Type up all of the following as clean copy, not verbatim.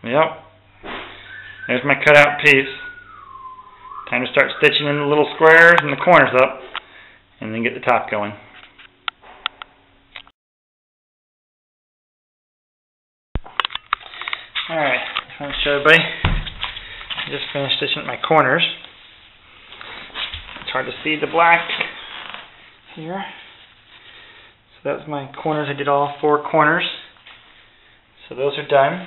Yep. There's my cutout piece. Time to start stitching in the little squares and the corners up, and then get the top going. Alright, just want to show everybody. I just finished stitching my corners. It's hard to see the black here. So that's my corners. I did all 4 corners. So those are done.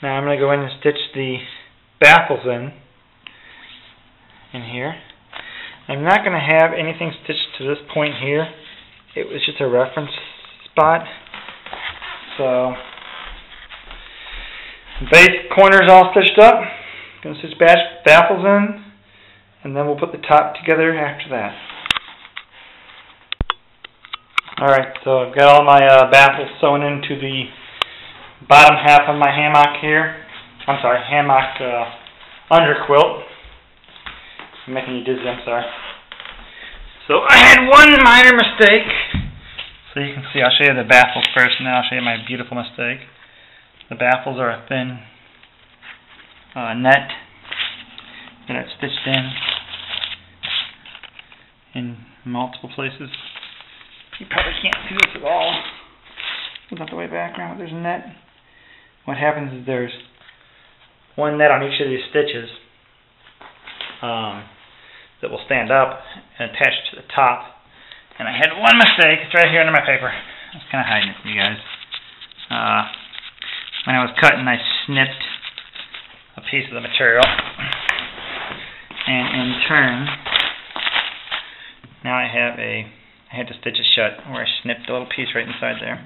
Now I'm going to go in and stitch the baffles in here. I'm not going to have anything stitched to this point here. It was just a reference spot. So base corners all stitched up. Going to stitch baffles in, and then we'll put the top together after that. Alright, so I've got all my baffles sewn into the bottom half of my hammock here. I'm sorry, hammock under quilt. I'm making you dizzy, I'm sorry. So I had one minor mistake. So you can see, I'll show you the baffles first, and then I'll show you my beautiful mistake. The baffles are a thin net that I've stitched in multiple places. You probably can't see this at all. Without the way back now, there's a net. What happens is there's one net on each of these stitches that will stand up and attach to the top. And I had one mistake. It's right here under my paper. I was kind of hiding it from you guys. When I was cutting, I snipped a piece of the material, and in turn, now I had to stitch it shut where I snipped a little piece right inside there.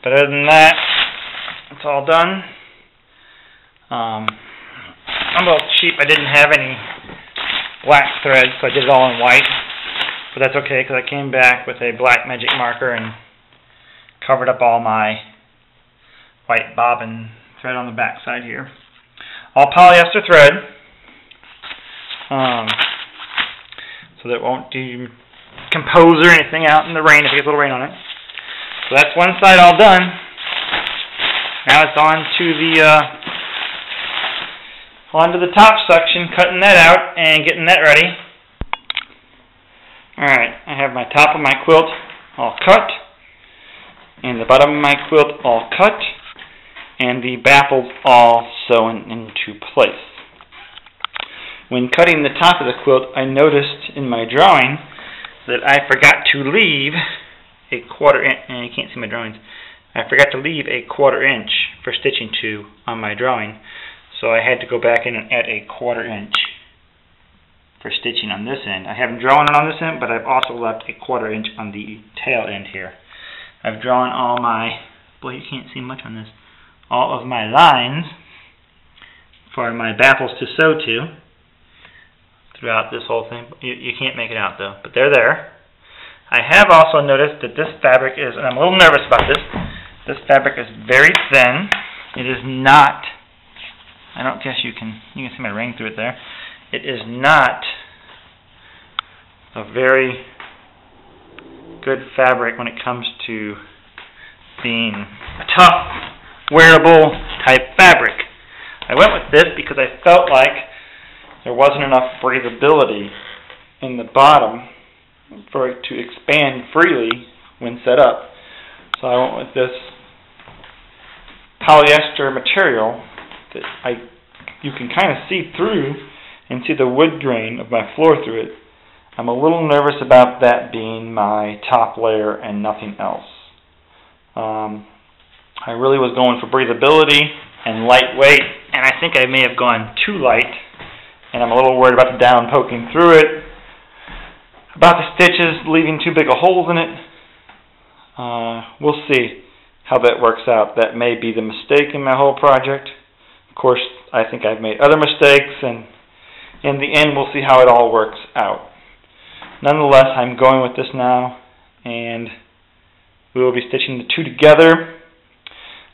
But other than that, it's all done. I'm a little cheap. I didn't have any black thread, so I did it all in white. But that's okay, because I came back with a black magic marker and covered up all my white bobbin thread on the back side here. All polyester thread, so that it won't decompose or anything out in the rain if it gets a little rain on it. So that's one side all done. Now it's on to the top section, cutting that out and getting that ready. Alright, I have my top of my quilt all cut, and the bottom of my quilt all cut, and the baffles all sewn into place. When cutting the top of the quilt, I noticed in my drawing that I forgot to leave a 1/4 inch, and you can't see my drawings, I forgot to leave a 1/4 inch for stitching to on my drawing, so I had to go back in and add a 1/4 inch for stitching on this end. I haven't drawn it on this end, but I've also left a 1/4 inch on the tail end here. I've drawn all my, boy, you can't see much on this, all of my lines for my baffles to sew to throughout this whole thing. You can't make it out though, but they're there. I have also noticed that this fabric is, and I'm a little nervous about this fabric is very thin. It is not, I don't guess you can see my ring through it there. It is not a very good fabric when it comes to being a tough, wearable type fabric. I went with this because I felt like there wasn't enough breathability in the bottom for it to expand freely when set up. So I went with this polyester material that you can kind of see through and see the wood grain of my floor through it. I'm a little nervous about that being my top layer and nothing else. I really was going for breathability and lightweight, and I think I may have gone too light, and I'm a little worried about the down poking through it, about the stitches leaving too big of holes in it. We'll see how that works out. That may be the mistake in my whole project. Of course, I think I've made other mistakes, and in the end we'll see how it all works out. Nonetheless, I'm going with this now, and we will be stitching the two together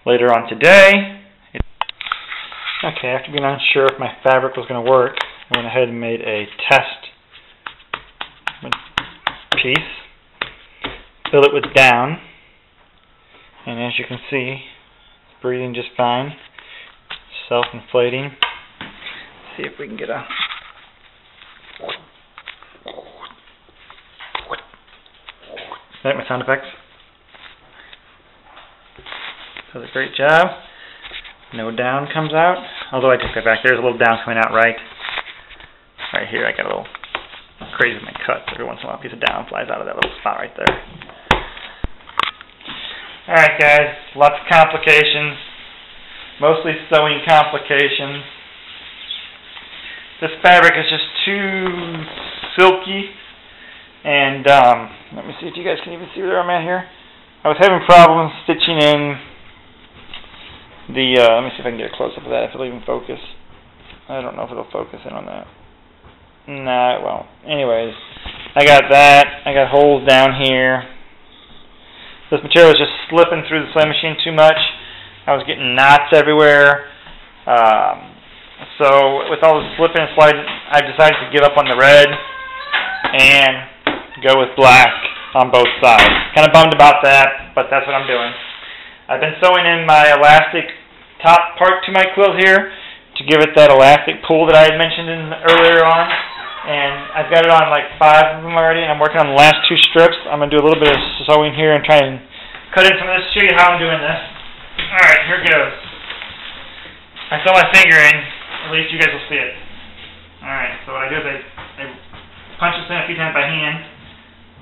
later on today. Okay, after being unsure if my fabric was going to work, I went ahead and made a test piece, fill it with down, and as you can see, it's breathing just fine. self-inflating. See if we can get a... Is that my sound effects? Does a great job. No down comes out. Although I take that back. There's a little down coming out right here. I got a little crazy with my cut. Every once in a while a piece of down flies out of that little spot right there. Alright guys, lots of complications. Mostly sewing complications. This fabric is just too silky. And let me see if you guys can even see where I'm at here. I was having problems stitching in the, let me see if I can get a close-up of that, if it'll even focus. I don't know if it'll focus in on that. Nah, it won't. Anyways, I got that. I got holes down here. This material was just slipping through the sewing machine too much. I was getting knots everywhere. So with all the slipping and sliding, I decided to give up on the red and go with black on both sides. Kind of bummed about that, but that's what I'm doing. I've been sewing in my elastic top part to my quilt here to give it that elastic pull that I had mentioned earlier on. And I've got it on like 5 of them already, and I'm working on the last 2 strips. I'm going to do a little bit of sewing here and try and cut in some of this to show you how I'm doing this. Alright, here it goes. I sew my finger in, at least you guys will see it. Alright, so what I do is I punch this in a few times by hand,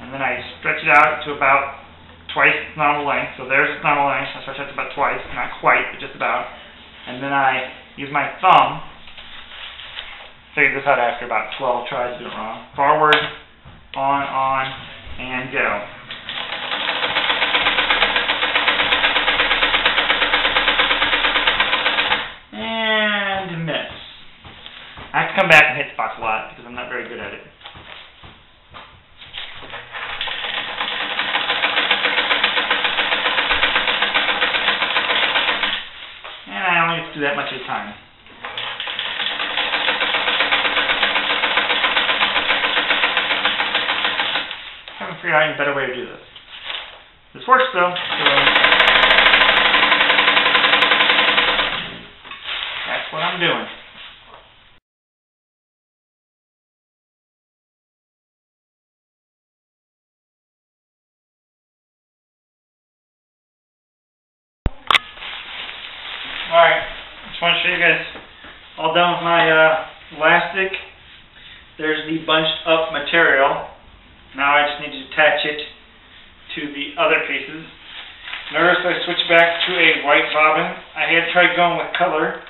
and then I stretch it out to about twice its normal length. So there's its normal length. I stretch it to about twice, not quite, but just about. And then I use my thumb. Figured this out after about 12 tries to do it wrong. Forward, on, and go. And miss. I have to come back and hit spots a lot because I'm not very good at it. And I only have to do that much at a time. I haven't figured out any better way to do this. This works though, so that's what I'm doing. Alright, just want to show you guys all done with my elastic. There's the bunched up material. Now I just need to attach it to the other pieces. Notice I switched back to a white bobbin. I had tried going with color,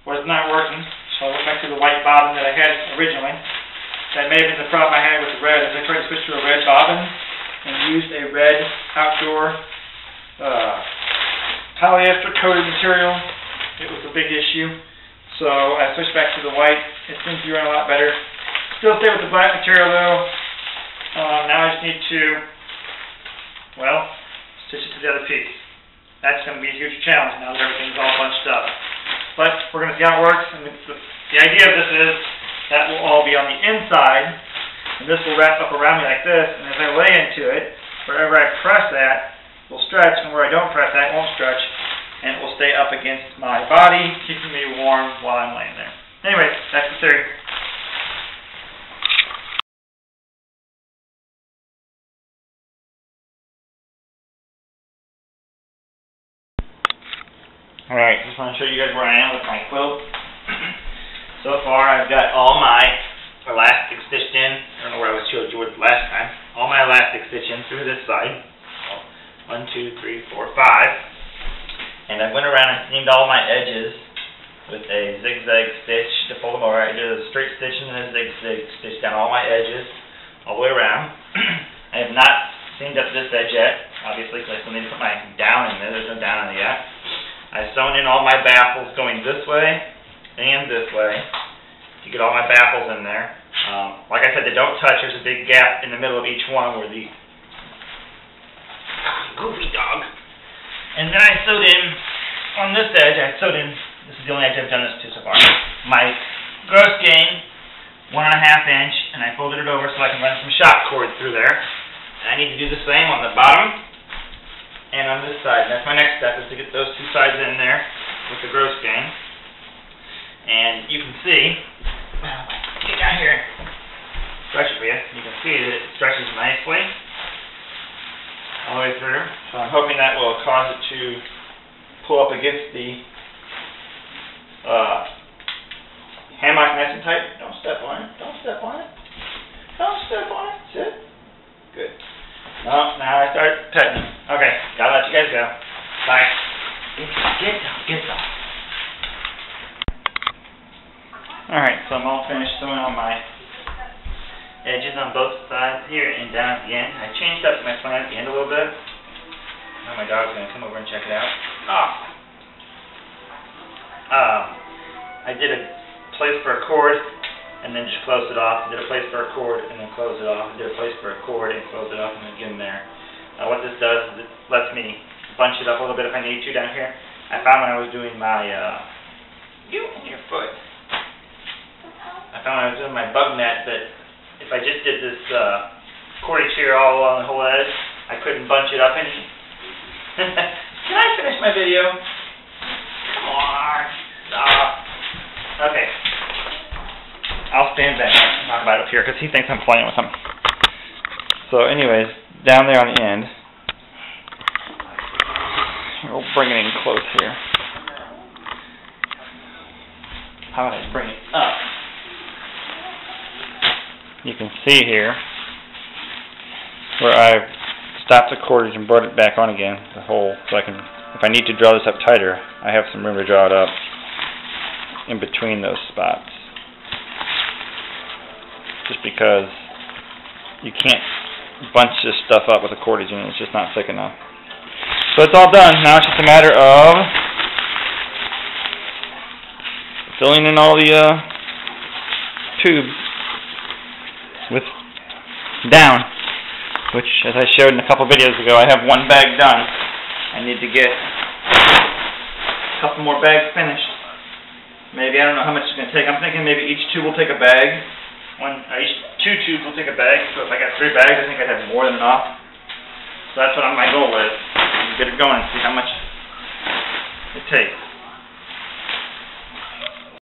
was not working, so I went back to the white bobbin that I had originally. That may have been the problem I had with the red, as I tried to switch to a red bobbin and used a red outdoor polyester coated material. It was a big issue, so I switched back to the white. It seems to be running a lot better. Still stay with the black material though. Now I just need to, well, stitch it to the other piece. That's going to be a huge challenge now that everything's all bunched up. But we're going to see how it works. And the idea of this is that will all be on the inside, and this will wrap up around me like this. And as I lay into it, wherever I press that will stretch, and where I don't press that won't stretch, and it will stay up against my body, keeping me warm while I'm laying there. Anyway, that's the theory. Alright, just want to show you guys where I am with my quilt. So far I've got all my elastic stitched in. I don't know where I showed you last time. All my elastic stitched in through this side. 1, 2, 3, 4, 5. And I went around and seamed all my edges with a zigzag stitch to fold them over. I did a straight stitch and then a zigzag stitch down all my edges all the way around. I have not seamed up this edge yet, obviously, because I still need to put my down in there. There's no down in it yet. I've sewn in all my baffles going this way and this way to get all my baffles in there. Like I said, they don't touch. There's a big gap in the middle of each one where the goofy dog. And then I sewed in, on this edge, this is the only edge I've done this to so far, my gross gain, 1.5 inch, and I folded it over so I can run some shop cord through there. And I need to do the same on the bottom and on this side. And that's my next step, is to get those 2 sides in there with the gross gain. And you can see, well, if I get down here, stretch it for you. You can see that it stretches nicely all the way through. So I'm hoping that will cause it to pull up against the hammock nice and tight. Don't step on it. Don't step on it. Don't step on it. Sit. Good. Oh, now I start petting. Okay, gotta let you guys go. Bye. Get down. Get down. Alright, so I'm all finished sewing on my edges on both sides here and down at the end. I changed up my plan at the end a little bit. Now my dog's going to come over and check it out. I did a place for a cord and then just closed it off. I did a place for a cord and then closed it off. I did a place for a cord and closed it off and then get in there. What this does is it lets me bunch it up a little bit if I need to down here. I found when I was doing my, you and your foot. I found when I was doing my bug net that if I just did this cordage here all along the whole edge, I couldn't bunch it up any. Can I finish my video? Come on. Stop. Okay. I'll stand back and talk about it up here because he thinks I'm playing with him. So anyways, down there on the end, we'll bring it in close here. How about I bring it up? You can see here where I've stopped the cordage and brought it back on again, the hole, so I can, if I need to draw this up tighter, I have some room to draw it up in between those spots. Just because you can't bunch this stuff up with a cordage and it's just not thick enough. So it's all done. Now it's just a matter of filling in all the tubes with down, which, as I showed in a couple videos ago, I have one bag done. I need to get a couple more bags finished. Maybe, I don't know how much it's going to take. I'm thinking maybe each tube will take a bag. Each 2 tubes will take a bag. So if I got 3 bags, I think I'd have more than enough. So that's what my goal is. Get it going and see how much it takes.